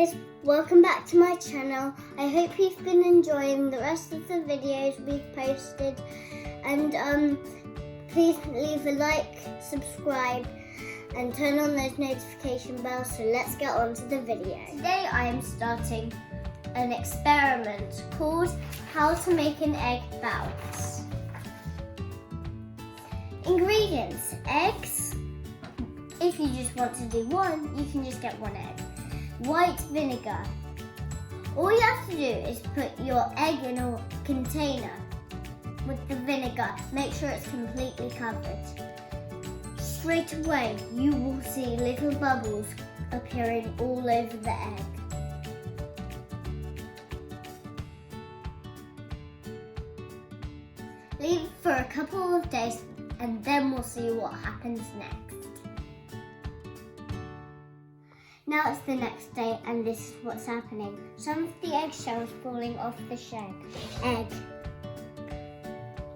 guys, welcome back to my channel. I hope you've been enjoying the rest of the videos we've posted, and please leave a like, subscribe and turn on those notification bells. So let's get on to the video. Today I am starting an experiment called how to make an egg bounce. Ingredients: eggs. If you just want to do one, you can just get one egg. White vinegar. All you have to do is put your egg in a container with the vinegar. Make sure it's completely covered. Straight away, you will see little bubbles appearing all over the egg. Leave it for a couple of days and then we'll see what happens next. Now it's the next day and this is what's happening. Some of the eggshell is falling off the egg.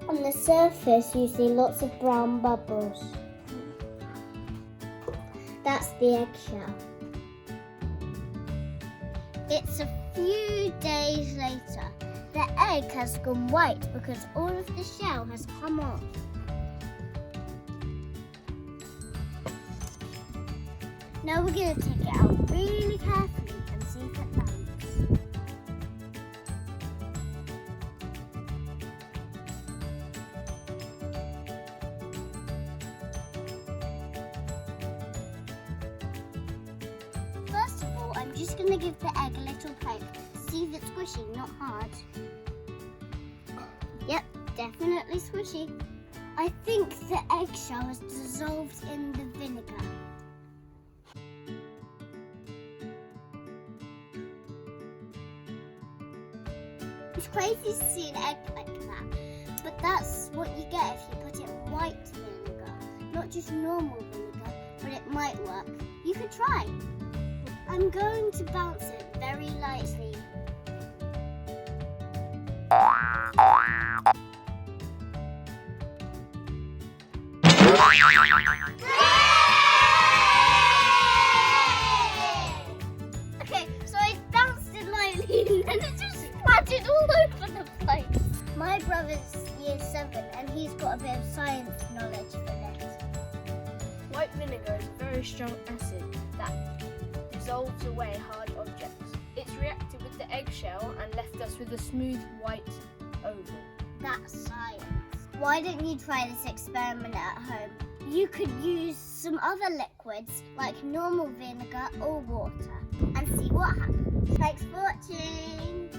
On the surface you see lots of brown bubbles. That's the eggshell. It's a few days later. The egg has gone white because all of the shell has come off. Now we're going to take it out really carefully and see if it bounces. First of all, I'm just going to give the egg a little poke to see if it's squishy, not hard. Yep, definitely squishy. I think the eggshell has dissolved in the vinegar. It's crazy to see an egg like that, but that's what you get if you put it in white vinegar, not just normal vinegar, but it might work. You could try. I'm going to bounce it very lightly. Okay, so I bounced it lightly and it just splattered all over the place. My brother's year 7 and he's got a bit of science knowledge for this. White vinegar is a very strong acid that dissolves away hard objects. It's reacted with the eggshell and left us with a smooth white oval. That's science. Why don't you try this experiment at home? You could use some other liquids like normal vinegar or water and see what happens. Thanks for watching.